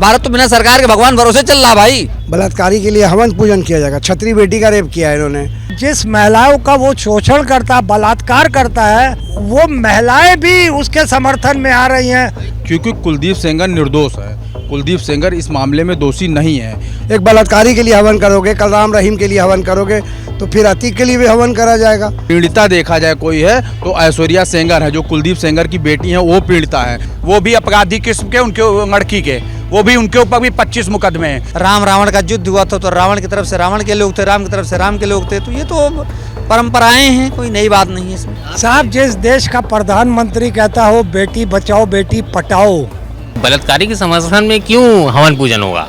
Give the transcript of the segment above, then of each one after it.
भारत तो बिना सरकार के भगवान भरोसे चल रहा भाई। बलात्कारी के लिए हवन पूजन किया जाएगा। छत्री बेटी का रेप किया है इन्होंने। जिस महिलाओं का वो शोषण करता, बलात्कार करता है, वो महिलाएं भी उसके समर्थन में आ रही हैं। क्योंकि कुलदीप सेंगर निर्दोष है। कुलदीप सेंगर इस मामले में दोषी नहीं है। एक बलात्कारी के लिए हवन करोगे, कल राम रहीम के लिए हवन करोगे, तो फिर अतीक के लिए भी हवन करा जाएगा। पीड़िता देखा जाए कोई है तो ऐश्वर्या सेंगर है, जो कुलदीप सेंगर की बेटी है, वो पीड़िता है। वो भी अपराधी किस्म के, उनके लड़की के, वो भी उनके ऊपर भी 25 मुकदमे हैं। राम रावण का युद्ध हुआ था तो रावण की तरफ से रावण के लोग थे, राम की तरफ से राम के लोग थे। तो ये तो परंपराएं हैं, कोई नई बात नहीं है इसमें। साहब, जिस देश का प्रधानमंत्री कहता हो बेटी बचाओ बेटी पटाओ, बलात्कारी के समर्थन में क्यों हवन पूजन होगा?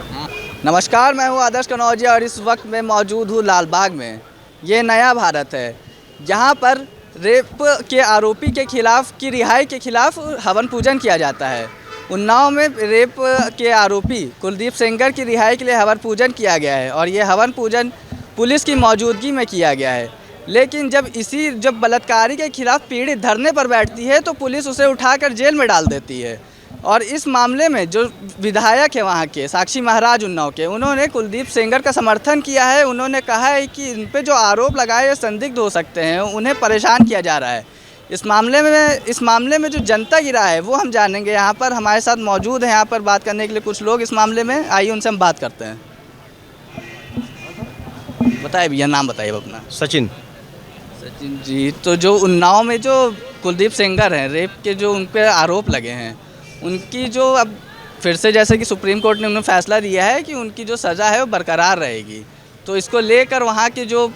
नमस्कार, मैं हूं आदर्श कनौजिया और इस वक्त मैं मौजूद हूं लालबाग में। ये नया भारत है, जहां पर रेप के आरोपी के खिलाफ की रिहाई के खिलाफ हवन पूजन किया जाता है। उन्नाव में रेप के आरोपी कुलदीप सेंगर की रिहाई के लिए हवन पूजन किया गया है और ये हवन पूजन पुलिस की मौजूदगी में किया गया है। लेकिन जब बलात्कारी के खिलाफ पीड़ित धरने पर बैठती है तो पुलिस उसे उठाकर जेल में डाल देती है। और इस मामले में जो विधायक है वहाँ के साक्षी महाराज उन्नाव के, उन्होंने कुलदीप सेंगर का समर्थन किया है। उन्होंने कहा है कि इन पे जो आरोप लगाए संदिग्ध हो सकते हैं, उन्हें परेशान किया जा रहा है। इस मामले में जो जनता की राय है वो हम जानेंगे। यहाँ पर हमारे साथ मौजूद हैं यहाँ पर बात करने के लिए कुछ लोग इस मामले में। आइए उनसे हम बात करते हैं। बताइए भैया, नाम बताइए अपना। सचिन जी, तो जो उन्नाव में जो कुलदीप सेंगर हैं, रेप के जो उन पर आरोप लगे हैं, उनकी जो अब फिर से जैसे कि सुप्रीम कोर्ट ने उन्हें फैसला दिया है कि उनकी जो सज़ा है वो बरकरार रहेगी, तो इसको लेकर वहाँ के जो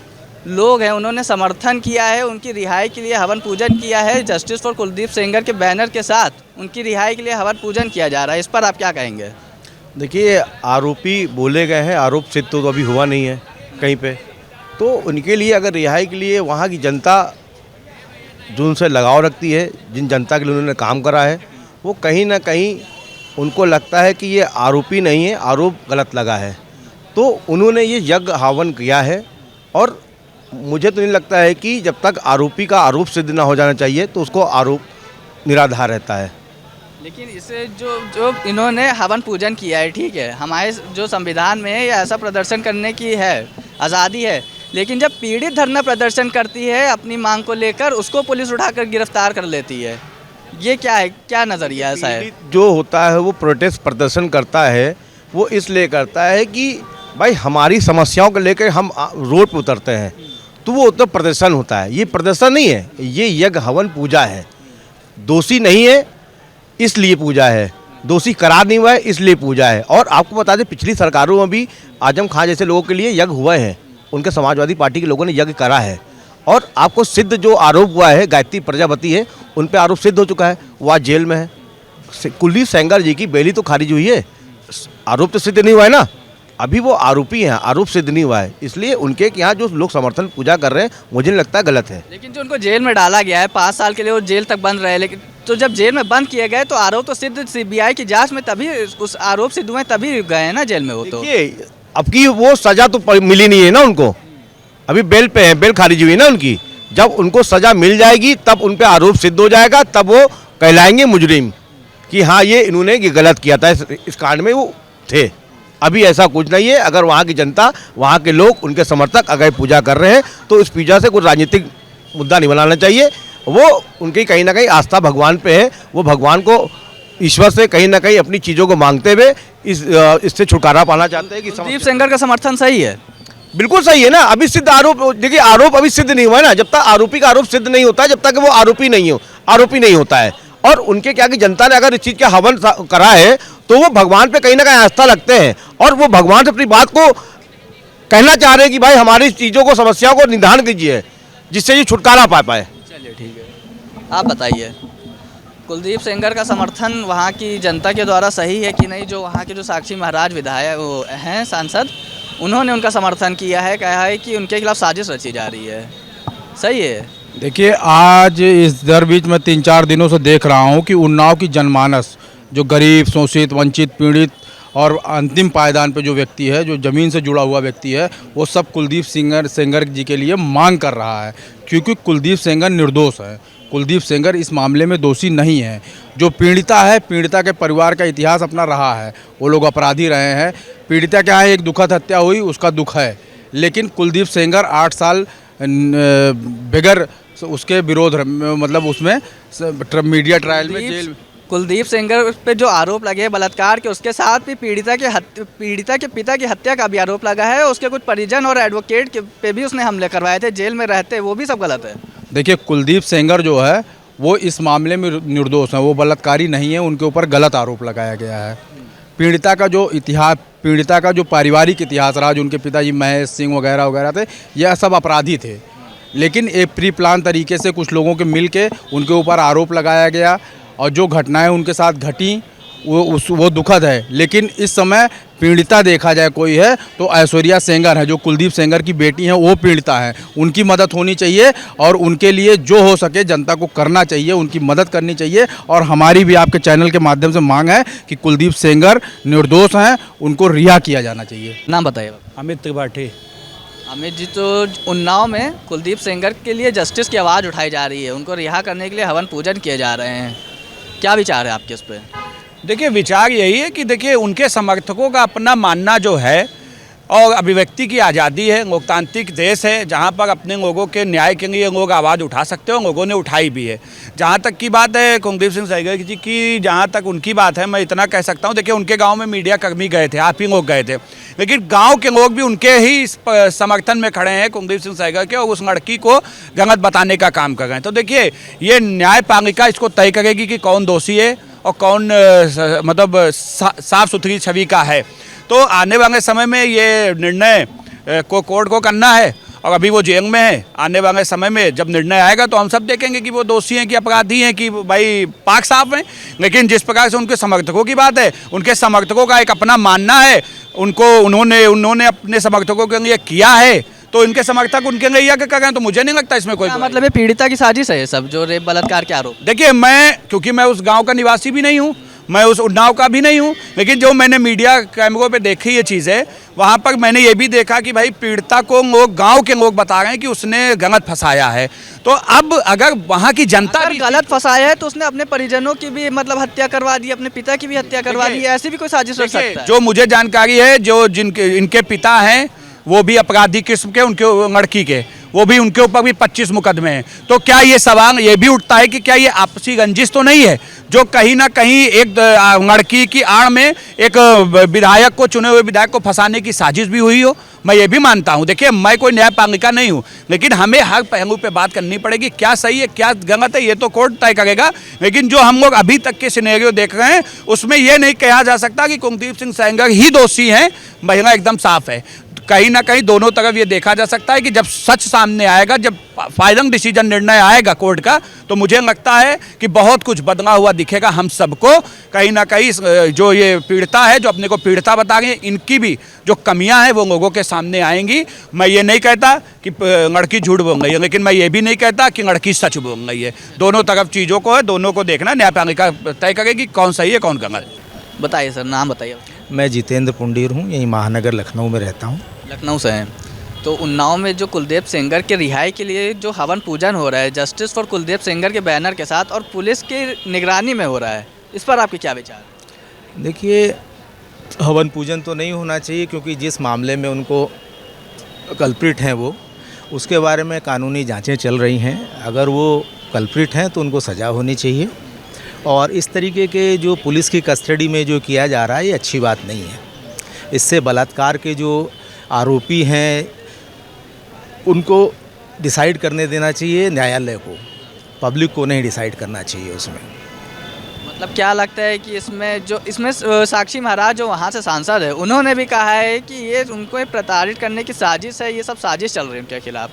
लोग हैं उन्होंने समर्थन किया है। उनकी रिहाई के लिए हवन पूजन किया है। जस्टिस फॉर कुलदीप सेंगर के बैनर के साथ उनकी रिहाई के लिए हवन पूजन किया जा रहा है। इस पर आप क्या कहेंगे? देखिए, आरोपी बोले गए हैं, आरोप सिद्ध तो अभी हुआ नहीं है कहीं पे। तो उनके लिए अगर रिहाई के लिए वहाँ की जनता जो उनसे लगाव रखती है, जिन जनता के लिए उन्होंने काम करा है, वो कहीं ना कहीं उनको लगता है कि ये आरोपी नहीं है, आरोप गलत लगा है, तो उन्होंने ये यज्ञ हवन किया है। और मुझे तो नहीं लगता है कि जब तक आरोपी का आरोप सिद्ध ना हो जाना चाहिए तो उसको आरोप निराधार रहता है। लेकिन इसे जो इन्होंने हवन पूजन किया है, ठीक है, हमारे जो संविधान में है ऐसा प्रदर्शन करने की है आज़ादी है, लेकिन जब पीड़ित धरना प्रदर्शन करती है अपनी मांग को लेकर, उसको पुलिस उठाकर गिरफ्तार कर लेती है। ये क्या है, क्या नज़रिया ऐसा है? जो होता है वो प्रोटेस्ट प्रदर्शन करता है, वो इसलिए करता है कि भाई हमारी समस्याओं को लेकर हम रोड पर उतरते हैं, तो वो तो प्रदर्शन होता है। ये प्रदर्शन नहीं है, ये यज्ञ हवन पूजा है। दोषी नहीं है इसलिए पूजा है, दोषी करार नहीं हुआ है इसलिए पूजा है। और आपको बता दें, पिछली सरकारों में भी आजम खान जैसे लोगों के लिए यज्ञ हुए हैं, उनके समाजवादी पार्टी के लोगों ने यज्ञ करा है। और आपको सिद्ध जो आरोप हुआ है, गायत्री प्रजापति है, उन पे आरोप सिद्ध हो चुका है, वो आज जेल में है। कुलदीप सेंगर जी की बेली तो खारिज हुई है, आरोप तो सिद्ध नहीं हुआ है ना, अभी वो आरोपी हैं, आरोप सिद्ध नहीं हुआ है। इसलिए उनके यहाँ जो लोग समर्थन पूजा कर रहे हैं, मुझे नहीं लगता गलत है। लेकिन जो उनको जेल में डाला गया है, 5 साल के लिए वो जेल तक बंद रहे, लेकिन तो जब जेल में बंद किए गए तो आरोप तो सिद्ध, सीबीआई की जांच में तभी उस आरोप सिद्ध हुए, तभी गए हैं ना जेल में वो। तो अब की वो सजा तो मिली नहीं है ना उनको, अभी बेल पे है, बेल खारिज हुई है ना उनकी। जब उनको सजा मिल जाएगी तब उन पे आरोप सिद्ध हो जाएगा, तब वो कहलाएंगे मुजरिम कि हाँ ये इन्होंने ये गलत किया था, इस कांड में वो थे। अभी ऐसा कुछ नहीं है। अगर वहाँ की जनता, वहाँ के लोग, उनके समर्थक अगर पूजा कर रहे हैं तो इस पूजा से कोई राजनीतिक मुद्दा नहीं बनाना चाहिए। वो उनकी कहीं ना कहीं आस्था भगवान पे है, वो भगवान को, ईश्वर से कहीं ना कहीं अपनी चीज़ों को मांगते हुए इससे छुटकारा पाना चाहते हैं। कि कुलदीप सेंगर का समर्थन सही है, बिल्कुल सही है ना। अभी सिद्ध आरोप, देखिए आरोप अभी सिद्ध नहीं हुआ है ना, जब तक आरोपी का आरोप सिद्ध नहीं होता है, जब तक वो आरोपी नहीं होता है। और उनके क्या कि जनता ने अगर इस चीज़ का हवन करा है तो वो भगवान पे कहीं ना कहीं आस्था रखते हैं और वो भगवान से अपनी बात को कहना चाह रहे हैं कि भाई हमारी चीज़ों को, समस्याओं को निदान कीजिए, जिससे ये छुटकारा पा पाए। चलिए ठीक है, आप बताइए कुलदीप सेंगर का समर्थन वहाँ की जनता के द्वारा सही है कि नहीं? जो वहाँ के जो साक्षी महाराज विधायक वो हैं सांसद, उन्होंने उनका समर्थन किया है, कहा है कि उनके खिलाफ साजिश रची जा रही है, सही है? देखिए, आज इस बीच में 3-4 दिनों से देख रहा हूँ कि उन्नाव की जनमानस, जो गरीब, शोषित, वंचित, पीड़ित और अंतिम पायदान पे जो व्यक्ति है, जो ज़मीन से जुड़ा हुआ व्यक्ति है, वो सब कुलदीप सेंगर जी के लिए मांग कर रहा है, क्योंकि कुलदीप सेंगर निर्दोष है। कुलदीप सेंगर इस मामले में दोषी नहीं है। जो पीड़िता है, पीड़िता के परिवार का इतिहास अपना रहा है, वो लोग अपराधी रहे हैं। पीड़िता क्या है, एक दुखद हत्या हुई, उसका दुख है, लेकिन कुलदीप सेंगर 8 साल बगैर उसके विरोध, मतलब उसमें मीडिया ट्रायल में जेल। कुलदीप सेंगर पे जो आरोप लगे हैं बलात्कार के, उसके साथ भी पीड़िता के पिता की हत्या का भी आरोप लगा है। उसके कुछ परिजन और एडवोकेट पे भी उसने हमले करवाए थे, जेल में रहते, वो भी सब गलत है। देखिए, कुलदीप सेंगर जो है वो इस मामले में निर्दोष हैं, वो बलात्कारी नहीं है, उनके ऊपर गलत आरोप लगाया गया है। पीड़िता का जो इतिहास, पीड़िता का जो पारिवारिक इतिहास रहा, जो उनके पिताजी महेश सिंह वगैरह वगैरह थे, यह सब अपराधी थे, लेकिन एक प्री प्लान तरीके से कुछ लोगों के मिल के उनके ऊपर आरोप लगाया गया, और जो घटनाएं उनके साथ घटी वो दुखद है। लेकिन इस समय पीड़िता देखा जाए कोई है तो ऐश्वर्या सेंगर है, जो कुलदीप सेंगर की बेटी हैं, वो पीड़िता है। उनकी मदद होनी चाहिए और उनके लिए जो हो सके जनता को करना चाहिए, उनकी मदद करनी चाहिए। और हमारी भी आपके चैनल के माध्यम से मांग है कि कुलदीप सेंगर निर्दोष हैं, उनको रिहा किया जाना चाहिए। नाम बताइए। अमित त्रिपाठी। अमित जी, तो उन्नाव में कुलदीप सेंगर के लिए जस्टिस की आवाज़ उठाई जा रही है, उनको रिहा करने के लिए हवन पूजन किए जा रहे हैं, क्या विचार है आपके इस पर? देखिए, विचार यही है कि देखिए उनके समर्थकों का अपना मानना जो है, और अभिव्यक्ति की आज़ादी है, लोकतांत्रिक देश है जहाँ पर अपने लोगों के न्याय के लिए लोग आवाज़ उठा सकते हो, लोगों ने उठाई भी है। जहाँ तक की बात है कुलदीप सिंह सेंगर जी की, जहाँ तक उनकी बात है, मैं इतना कह सकता हूँ, देखिए उनके गांव में मीडिया कर्मी गए थे, आप ही लोग गए थे, लेकिन गांव के लोग भी उनके ही समर्थन में खड़े हैं कुलदीप सिंह सेंगर के, और उस लड़की को गलत बताने का काम कर रहे हैं। तो देखिए, ये न्यायपालिका इसको तय करेगी कि कौन दोषी है और कौन मतलब साफ सुथरी छवि का है। तो आने वाले समय में ये निर्णय को कोर्ट को करना है, और अभी वो जेल में है। आने वाले समय में जब निर्णय आएगा तो हम सब देखेंगे कि वो दोषी हैं कि अपराधी हैं, कि भाई पाक साफ हैं। लेकिन जिस प्रकार से उनके समर्थकों की बात है, उनके समर्थकों का एक अपना मानना है, उन्होंने अपने समर्थकों के लिए किया है, तो इनके समर्थक उनके लिए कर रहे हैं, तो मुझे नहीं लगता इसमें कोई मतलब ये पीड़िता की साजिश है ये सब, जो रेप बलात्कार के आरोप? देखिए, क्योंकि मैं उस गांव का निवासी भी नहीं हूं, मैं उस उन्नाव का भी नहीं हूं, लेकिन जो मैंने मीडिया कैमरों पे देखी ये चीज़ें, वहां पर मैंने ये भी देखा कि भाई पीड़िता को लोग, गांव के लोग बता रहे हैं कि उसने गलत फंसाया है। तो अब अगर वहां की जनता भी गलत फंसाया है तो उसने अपने परिजनों की भी मतलब हत्या करवा दी, अपने पिता की भी हत्या करवा दी, ऐसी भी कोई साजिश हो सकता है? जो मुझे जानकारी है, जो इनके पिता हैं वो भी अपराधी किस्म के, उनके लड़की के, वो भी, उनके ऊपर भी 25 मुकदमे हैं। तो क्या ये सवाल ये भी उठता है कि क्या ये आपसी रंजिश तो नहीं है, जो कहीं ना कहीं एक लड़की की आड़ में एक विधायक को, चुने हुए विधायक को फंसाने की साजिश भी हुई हो? मैं ये भी मानता हूँ। देखिए, मैं कोई न्यायपालिका नहीं हूँ, लेकिन हमें हर पहलू पे बात करनी पड़ेगी, क्या सही है क्या गलत है ये तो कोर्ट तय करेगा। लेकिन जो हम लोग अभी तक के सिनेरियो देख रहे हैं, उसमें ये नहीं कहा जा सकता कि कुलदीप सिंह सेंगर ही दोषी हैं, महिला एकदम साफ है। कहीं ना कहीं दोनों तरफ ये देखा जा सकता है कि जब सच सामने आएगा, जब फाइनल डिसीजन, निर्णय आएगा कोर्ट का, तो मुझे लगता है कि बहुत कुछ बदला हुआ दिखेगा हम सबको। कहीं ना कहीं जो ये पीड़िता है, जो अपने को पीड़िता बता रही है, इनकी भी जो कमियां हैं वो लोगों के सामने आएंगी। मैं ये नहीं कहता कि लड़की झूठ बोल रही है, लेकिन मैं ये भी नहीं कहता कि लड़की सच बोल रही है। दोनों तरफ चीज़ों को है, दोनों को देखना, न्यायपालिका तय करेगी कौन सही है कौन गलत। बताइए सर, नाम बताइए। मैं जितेंद्र पुंडीर हूँ, यहीं महानगर लखनऊ में रहता हूँ। लखनऊ से हैं। तो उन्नाव में जो कुलदीप सेंगर के रिहाई के लिए जो हवन पूजन हो रहा है, जस्टिस फॉर कुलदीप सेंगर के बैनर के साथ, और पुलिस की निगरानी में हो रहा है, इस पर आपके क्या विचार? देखिए, हवन पूजन तो नहीं होना चाहिए, क्योंकि जिस मामले में उनको कल्प्रिट हैं वो, उसके बारे में कानूनी जांचें चल रही हैं। अगर वो कल्प्रिट हैं तो उनको सज़ा होनी चाहिए, और इस तरीके के जो पुलिस की कस्टडी में जो किया जा रहा है, ये अच्छी बात नहीं है। इससे बलात्कार के जो आरोपी हैं उनको डिसाइड करने देना चाहिए न्यायालय को, पब्लिक को नहीं डिसाइड करना चाहिए उसमें। मतलब क्या लगता है कि इसमें साक्षी महाराज जो वहाँ से सांसद है, उन्होंने भी कहा है कि ये उनको प्रताड़ित करने की साजिश है, ये सब साजिश चल रही है उनके खिलाफ।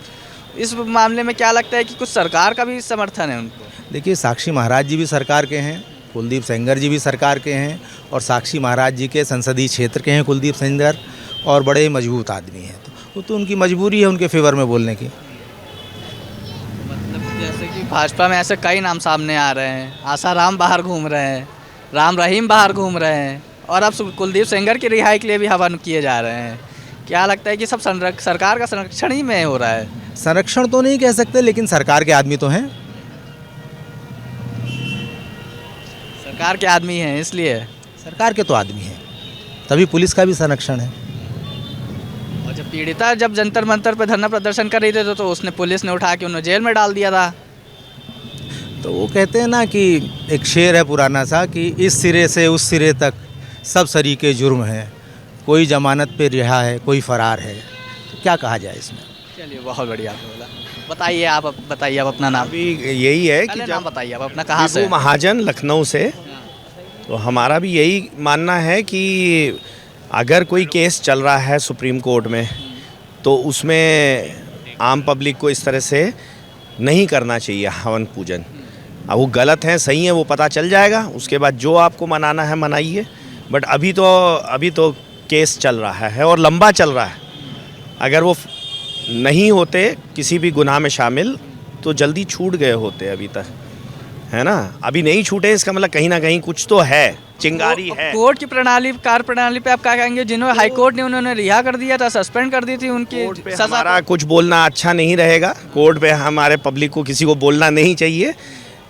इस मामले में क्या लगता है कि कुछ सरकार का भी समर्थन है उनको? देखिए, साक्षी महाराज जी भी सरकार के हैं, कुलदीप सेंगर जी भी सरकार के हैं, और साक्षी महाराज जी के संसदीय क्षेत्र के हैं कुलदीप सेंगर, और बड़े मजबूत आदमी हैं। वो तो उनकी मजबूरी है उनके फेवर में बोलने की। मतलब जैसे कि भाजपा में ऐसे कई नाम सामने आ रहे हैं, आसाराम बाहर घूम रहे हैं, राम रहीम बाहर घूम रहे हैं, और अब कुलदीप सेंगर की रिहाई के लिए भी हवन किए जा रहे हैं। क्या लगता है कि सब सरकार का संरक्षण ही में हो रहा है? संरक्षण तो नहीं कह सकते, लेकिन सरकार के आदमी तो हैं। सरकार के आदमी हैं इसलिए। सरकार के तो आदमी हैं, तभी पुलिस का भी संरक्षण है। और जब पीड़िता जब जंतर मंतर पे धरना प्रदर्शन कर रही थी तो उसने पुलिस ने उठा के उन्हें जेल में डाल दिया था। तो वो कहते हैं ना कि एक शेर है पुराना सा कि इस सिरे से उस सिरे तक सब सरीके जुर्म हैं, कोई जमानत पे रिहा है, कोई फरार है, तो क्या कहा जाए इसमें। चलिए बहुत बढ़िया आपने बोला। बताइए आप अपना नाम। अभी यही है कि पहले जब नाम बताइए आप अपना, कहाँ से? विभू महाजन, लखनऊ से। तो हमारा भी यही मानना है कि अगर कोई केस चल रहा है सुप्रीम कोर्ट में तो उसमें आम पब्लिक को इस तरह से नहीं करना चाहिए हवन पूजन। अब वो गलत है सही है वो पता चल जाएगा, उसके बाद जो आपको मनाना है मनाइए। बट अभी तो केस चल रहा है और लंबा चल रहा है। अगर वो नहीं होते किसी भी गुनाह में शामिल तो जल्दी छूट गए होते अभी तक, है ना। अभी नहीं छूटे इसका मतलब कहीं ना कहीं कुछ तो है, चिंगारी है। कोर्ट की कार्य प्रणाली पे आप क्या कहेंगे? जिन्होंने हाई कोर्ट ने उन्होंने रिहा कर दिया था, सस्पेंड कर दी थी उनकी सजा। हमारा कुछ बोलना अच्छा नहीं रहेगा। कोर्ट पे हमारे पब्लिक को किसी को बोलना नहीं चाहिए।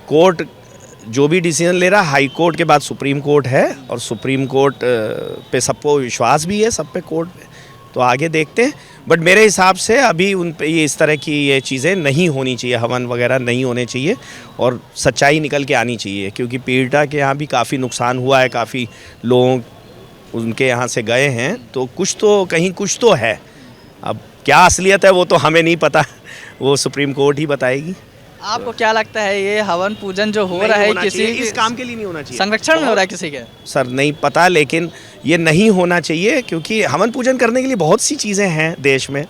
कोर्ट जो भी डिसीजन ले रहा है, हाई कोर्ट के बाद सुप्रीम कोर्ट है और सुप्रीम कोर्ट पे सबको विश्वास भी है, सब पे कोर्ट पे, तो आगे देखते हैं। बट मेरे हिसाब से अभी उन पे ये इस तरह की ये चीज़ें नहीं होनी चाहिए, हवन वगैरह नहीं होने चाहिए और सच्चाई निकल के आनी चाहिए। क्योंकि पीड़िता के यहाँ भी काफ़ी नुकसान हुआ है, काफ़ी लोग उनके यहाँ से गए हैं, तो कुछ तो कहीं कुछ तो है। अब क्या असलियत है वो तो हमें नहीं पता, वो सुप्रीम कोर्ट ही बताएगी। आपको क्या लगता है ये हवन पूजन जो हो रहा है किसी इस काम के लिए नहीं होना चाहिए, संरक्षण में हो रहा है किसी के? सर नहीं पता, लेकिन ये नहीं होना चाहिए क्योंकि हवन पूजन करने के लिए बहुत सी चीज़ें हैं देश में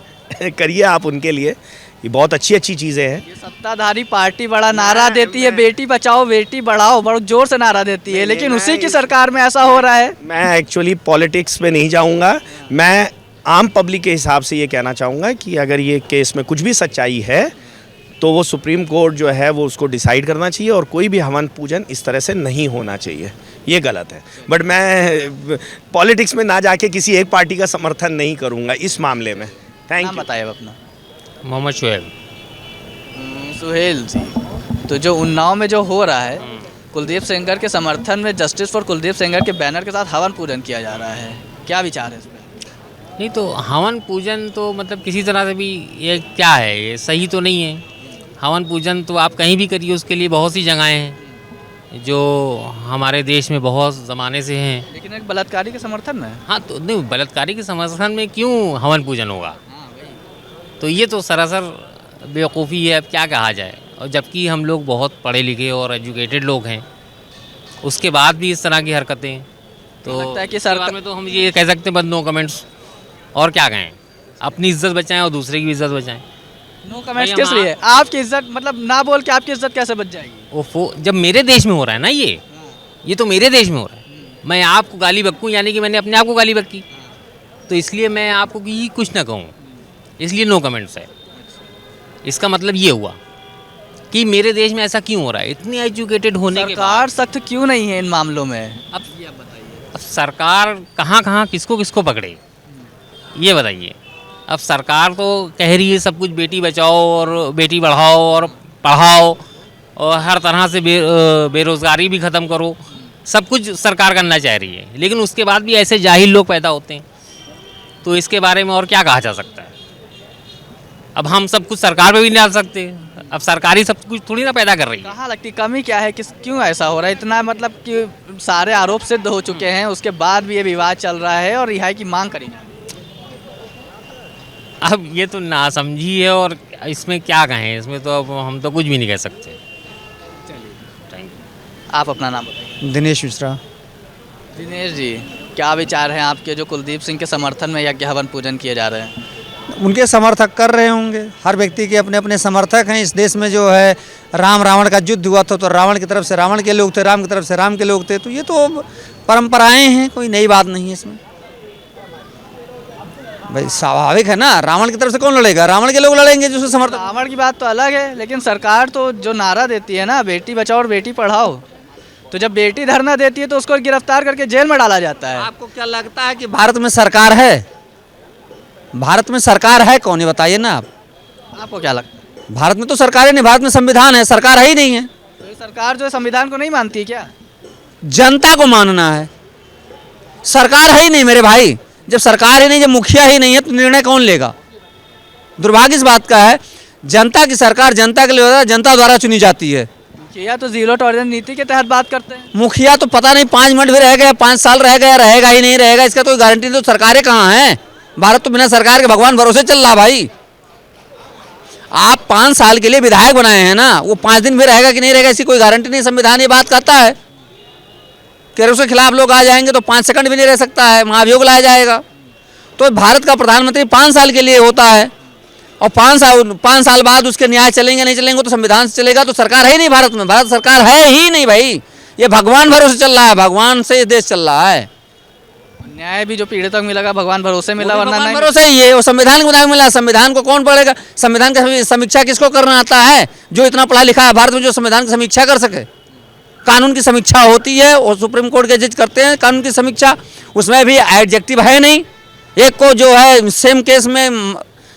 करिए आप उनके लिए, ये बहुत अच्छी अच्छी चीज़ें हैं। ये सत्ताधारी पार्टी बड़ा नारा देती है, बेटी बचाओ बेटी बढ़ाओ, बड़ा जोर से नारा देती है, लेकिन उसी की सरकार में ऐसा हो रहा है। मैं एक्चुअली पॉलिटिक्स में नहीं जाऊँगा, मैं आम पब्लिक के हिसाब से ये कहना चाहूँगा कि अगर ये केस में कुछ भी सच्चाई है तो वो सुप्रीम कोर्ट जो है वो उसको डिसाइड करना चाहिए और कोई भी हवन पूजन इस तरह से नहीं होना चाहिए, ये गलत है। बट मैं पॉलिटिक्स में ना जाके किसी एक पार्टी का समर्थन नहीं करूंगा इस मामले में। Thank you. बताइए अपना। मोहम्मद शुएब। सुहेल जी, तो जो उन्नाव में जो हो रहा है कुलदीप सेंगर के समर्थन में जस्टिस फॉर कुलदीप सेंगर के बैनर के साथ हवन पूजन किया जा रहा है, क्या विचार है इस पर? नहीं तो हवन पूजन तो मतलब किसी तरह से भी ये क्या है, ये सही तो नहीं है। हवन पूजन तो आप कहीं भी करिए, उसके लिए बहुत सी जगहें हैं जो हमारे देश में बहुत ज़माने से हैं। लेकिन एक बलात्कारी के समर्थन में। हाँ तो नहीं, बलात्कारी के समर्थन में क्यों हवन पूजन होगा? तो ये तो सरासर बेवकूफ़ी है, अब क्या कहा जाए। और जबकि हम लोग बहुत पढ़े लिखे और एजुकेटेड लोग हैं, उसके बाद भी इस तरह की हरकतें, तो लगता है कि सरकार में तो हम ये कह सकते हैं बस नो कमेंट्स, और क्या कहें। अपनी इज्जत बचाएं और दूसरे की भी इज्जत बचाएं। नो कमेंट्स किस लिए? आपकी इज्जत मतलब ना बोल के आपकी इज्जत कैसे बच जाएगी? ओफो, जब मेरे देश में हो रहा है ना ये तो मेरे देश में हो रहा है, मैं आपको गाली बकूँ यानी कि मैंने अपने आप को गाली बकी, तो इसलिए मैं आपको कि कुछ ना कहूँ, इसलिए नो कमेंट्स है। इसका मतलब ये हुआ कि मेरे देश में ऐसा क्यों हो रहा है, इतनी एजुकेटेड होने के बाद सरकार सख्त क्यों नहीं है इन मामलों में? अब सरकार कहाँ कहाँ किसको किसको पकड़े ये बताइए। अब सरकार तो कह रही है सब कुछ बेटी बचाओ और बेटी बढ़ाओ और पढ़ाओ और हर तरह से बेरोज़गारी भी ख़त्म करो, सब कुछ सरकार करना चाह रही है, लेकिन उसके बाद भी ऐसे जाहिल लोग पैदा होते हैं, तो इसके बारे में और क्या कहा जा सकता है। अब हम सब कुछ सरकार पे भी नहीं डाल सकते, अब सरकारी सब कुछ थोड़ी ना पैदा कर रही है। कहाँ लगती कमी क्या है, क्यों ऐसा हो रहा है? इतना मतलब कि सारे आरोप सिद्ध हो चुके हैं, उसके बाद भी ये विवाद चल रहा है और रिहाई की मांग करी जा रही है। अब ये तो नासमझी है और इसमें क्या कहें, इसमें तो अब हम तो कुछ भी नहीं कह सकते। आप अपना नाम बताइए। दिनेश मिश्रा। दिनेश जी, क्या विचार हैं आपके जो कुलदीप सिंह के समर्थन में यज्ञ हवन पूजन किए जा रहे हैं? उनके समर्थक कर रहे होंगे, हर व्यक्ति के अपने अपने समर्थक हैं। इस देश में जो है राम रावण का युद्ध हुआ था तो रावण की तरफ से रावण के लोग थे, राम की तरफ से राम के लोग थे, तो ये तो परंपराएं हैं, कोई नई बात नहीं है इसमें। भाई स्वाभाविक है ना, रावण की तरफ से कौन लड़ेगा, रावण के लोग लड़ेंगे जो समर्थक। रावण की बात तो अलग है, लेकिन सरकार तो जो नारा देती है ना बेटी बचाओ और बेटी पढ़ाओ, तो जब बेटी धरना देती है तो उसको गिरफ्तार करके जेल में डाला जाता है। आपको क्या लगता है कि भारत में सरकार है? भारत में सरकार है कौन, ये बताइए ना आप। आपको क्या लगता है? भारत में तो सरकार ही नहीं, भारत में संविधान है, सरकार है ही नहीं है। तो ये सरकार जो है संविधान को नहीं मानती है क्या? जनता को मानना है। सरकार है ही नहीं मेरे भाई, जब सरकार ही नहीं, जब मुखिया ही नहीं है तो निर्णय कौन लेगा? दुर्भाग्य इस बात का है, जनता की सरकार जनता के लिए होता है, जनता द्वारा चुनी जाती है। मुखिया तो जीरो टॉलरेंस नीति के तहत बात करते हैं। मुखिया तो पता नहीं 5 मिनट भी रह गया, 5 साल रह गया, रहेगा ही नहीं रहेगा, इसका कोई गारंटी नहीं। तो सरकारें कहाँ हैं? भारत तो बिना सरकार के भगवान भरोसे चल रहा भाई। आप 5 साल के लिए विधायक बनाए हैं ना, वो 5 दिन भी रहेगा कि नहीं रहेगा इसकी कोई गारंटी नहीं। संविधान ये बात कहता है कि अगर उसके खिलाफ लोग आ जाएंगे तो 5 सेकंड भी नहीं रह सकता है, महाभियोग लाया जाएगा। तो भारत का प्रधानमंत्री 5 साल के लिए होता है और 5 साल बाद उसके न्याय चलेंगे नहीं चलेंगे तो संविधान से चलेगा। तो सरकार है ही नहीं भारत में, भारत सरकार है ही नहीं भाई। ये भगवान भरोसे चल रहा है, भगवान से ये देश चल रहा है। न्याय भी जो पीड़ितों को मिला भगवान भरोसे मिला, वरना भगवान नहीं। भरोसे ही है, वो संविधान के मुताबिक मिला। संविधान को कौन पढ़ेगा? संविधान की समीक्षा किसको करना आता है? जो इतना पढ़ा लिखा है भारत में, जो संविधान की समीक्षा कर सके। कानून की समीक्षा होती है और सुप्रीम कोर्ट के जज करते हैं कानून की समीक्षा, उसमें भी एडजेक्टिव है नहीं। एक को जो है सेम केस में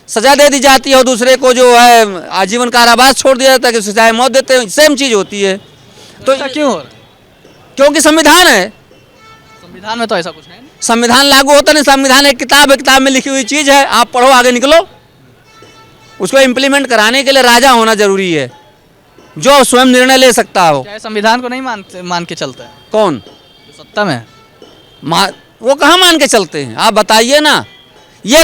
सजा दे दी जाती है और दूसरे को जो है आजीवन कारावास छोड़ दिया जाता है कि सजाए मौत देते हैं, सेम चीज़ होती है। तो ऐसा क्यों हो रहा है? क्योंकि संविधान है, संविधान में तो ऐसा कुछ है नहीं। संविधान लागू होता नहीं। संविधान एक किताब है, किताब में लिखी हुई चीज़ है, आप पढ़ो आगे निकलो। उसको इम्प्लीमेंट कराने के लिए राजा होना जरूरी है जो स्वयं निर्णय ले सकता हो। क्या संविधान को नहीं मान के चलता है? कौन? जो सत्ता में है। वो कहाँ मान के चलते हैं? आप बताइए ना। ये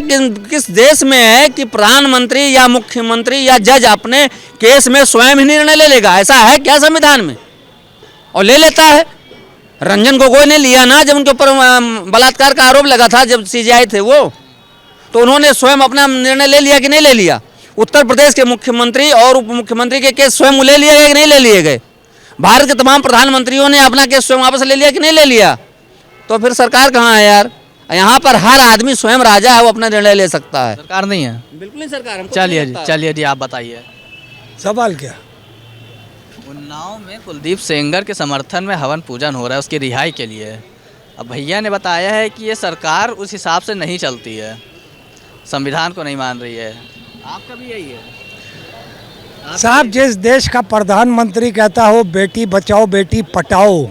किस देश में है कि प्रधानमंत्री या मुख्यमंत्री या जज अपने केस में स्वयं ही निर्णय ले लेगा? ऐसा है क्या संविधान में? और ले लेता है। रंजन गोगोई ने लिया ना, जब उनके ऊपर बलात्कार का आरोप लगा था, जब सीजीआई थे वो, तो उन्होंने स्वयं अपना निर्णय ले लिया कि नहीं ले लिया? उत्तर प्रदेश के मुख्यमंत्री और उप मुख्यमंत्री के केस स्वयं ले लिए गए कि नहीं ले लिए गए? भारत के तमाम प्रधानमंत्रियों ने अपना केस स्वयं वापस ले लिया कि नहीं ले लिया? तो फिर सरकार कहाँ है यार? यहाँ पर हर आदमी स्वयं राजा है, वो अपना निर्णय ले सकता है। सरकार नहीं है। बिल्कुल नहीं सरकार। चलिए जी आप बताइए। सवाल क्या? उन्नाव में कुलदीप सेंगर के समर्थन में हवन पूजन हो रहा है उसकी रिहाई के लिए। अब भैया ने बताया है कि ये सरकार उस हिसाब से नहीं चलती है, संविधान को नहीं मान रही है। आपका भी यही है साहब। जिस देश का प्रधानमंत्री कहता हो बेटी बचाओ बेटी पटाओ,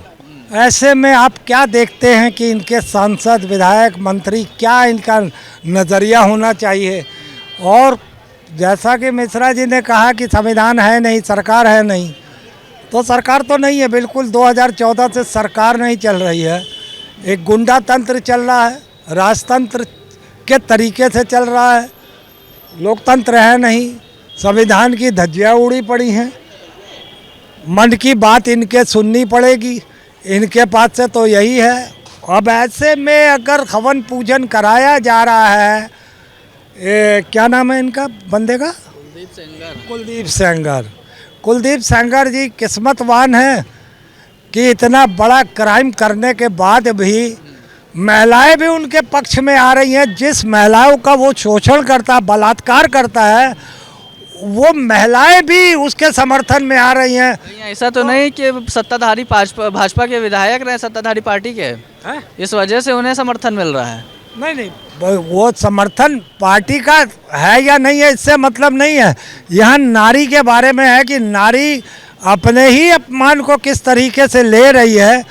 ऐसे में आप क्या देखते हैं कि इनके सांसद विधायक मंत्री क्या इनका नज़रिया होना चाहिए? और जैसा कि मिश्रा जी ने कहा कि संविधान है नहीं, सरकार है नहीं, तो सरकार तो नहीं है बिल्कुल। 2014 से सरकार नहीं चल रही है, एक गुंडा तंत्र चल रहा है, राजतंत्र के तरीके से चल रहा है, लोकतंत्र है नहीं, संविधान की धज्जियाँ उड़ी पड़ी हैं। मन की बात इनके सुननी पड़ेगी, इनके पास से तो यही है। अब ऐसे में अगर हवन पूजन कराया जा रहा है, क्या नाम है इनका बंदे का? कुलदीप सेंगर जी किस्मतवान हैं कि इतना बड़ा क्राइम करने के बाद भी महिलाएं भी उनके पक्ष में आ रही हैं। जिस महिलाओं का वो शोषण करता, बलात्कार करता है, वो महिलाएं भी उसके समर्थन में आ रही हैं। ऐसा तो नहीं कि सत्ताधारी भाजपा के विधायक रहे सत्ताधारी पार्टी के, इस वजह से उन्हें समर्थन मिल रहा है? नहीं, वो समर्थन पार्टी का है या नहीं है इससे मतलब नहीं है। यहाँ नारी के बारे में है कि नारी अपने ही अपमान को किस तरीके से ले रही है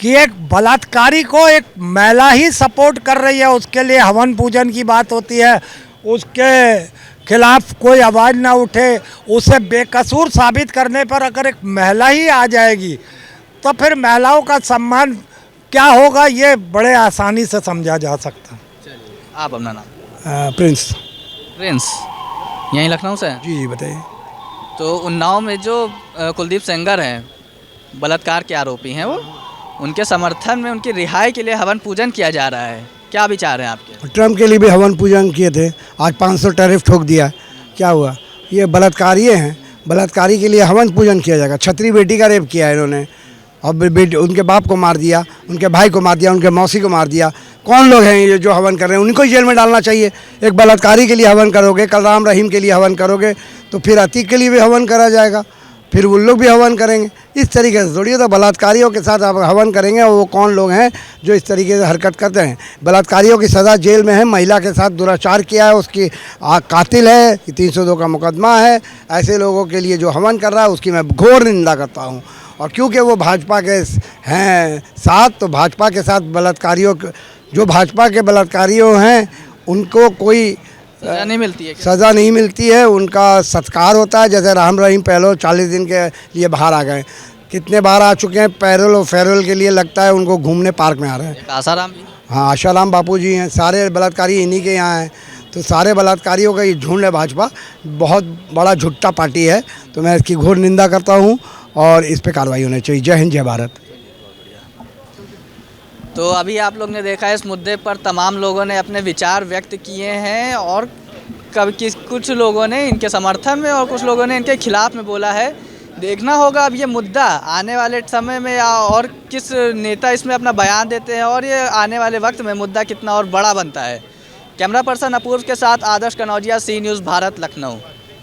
कि एक बलात्कारी को एक महिला ही सपोर्ट कर रही है, उसके लिए हवन पूजन की बात होती है, उसके खिलाफ कोई आवाज़ ना उठे, उसे बेकसूर साबित करने पर अगर एक महिला ही आ जाएगी तो फिर महिलाओं का सम्मान क्या होगा, ये बड़े आसानी से समझा जा सकता है। आप अपना नाम? प्रिंस यहीं लखनऊ से? जी बताइए। तो उन्नाव में जो कुलदीप सेंगर हैं, बलात्कार के आरोपी हैं, वो उनके समर्थन में उनकी रिहाई के लिए हवन पूजन किया जा रहा है, क्या विचार हैं आपके? ट्रम्प के लिए भी हवन पूजन किए थे, आज 500 टैरिफ ठोक दिया, क्या हुआ? ये बलात्कारी हैं, बलात्कारी के लिए हवन पूजन किया जाएगा। छतरी बेटी का रेप किया है इन्होंने, और बेटी उनके बाप को मार दिया, उनके भाई को मार दिया, उनके मौसी को मार दिया। कौन लोग हैं ये जो हवन कर रहे हैं? उनको ही जेल में डालना चाहिए। एक बलात्कारी के लिए हवन करोगे, कल राम रहीम के लिए हवन करोगे, तो फिर अतीक के लिए भी हवन करा जाएगा, फिर वो लोग भी हवन करेंगे। इस तरीके से थोड़ी, तो बलात्कारियों के साथ आप हवन करेंगे, और वो कौन लोग हैं जो इस तरीके से हरकत करते हैं? बलात्कारियों की सज़ा जेल में है, महिला के साथ दुराचार किया है, उसकी कातिल है, 302 का मुकदमा है। ऐसे लोगों के लिए जो हवन कर रहा है उसकी मैं घोर निंदा करता हूँ। और क्योंकि वो भाजपा के हैं साथ, तो भाजपा के साथ बलात्कारियों जो भाजपा के बलात्कारियों हैं उनको कोई सजा नहीं मिलती है क्या? सज़ा नहीं मिलती है, उनका सत्कार होता है। जैसे राम रहीम पहलो 40 दिन के लिए बाहर आ गए, कितने बार आ चुके हैं, पैरोल और फेरोल के लिए लगता है उनको घूमने पार्क में आ रहे हैं। एक आसाराम जी, हाँ, आशाराम बापू जी हैं, सारे बलात्कारी इन्हीं के यहाँ हैं। तो सारे बलात्कारियों का ये झुंड है। भाजपा बहुत बड़ा झुट्टा पार्टी है, तो मैं इसकी घोर निंदा करता हूँ और इस पर कार्रवाई होनी चाहिए। जय हिंद, जय भारत। तो अभी आप लोग ने देखा इस मुद्दे पर तमाम लोगों ने अपने विचार व्यक्त किए हैं और कुछ लोगों ने इनके समर्थन में और कुछ लोगों ने इनके खिलाफ में बोला है। देखना होगा अब ये मुद्दा आने वाले समय में या और किस नेता इसमें अपना बयान देते हैं और ये आने वाले वक्त में मुद्दा कितना और बड़ा बनता है। कैमरा पर्सन अपूर्व के साथ आदर्श कनौजिया, सी न्यूज़ भारत, लखनऊ।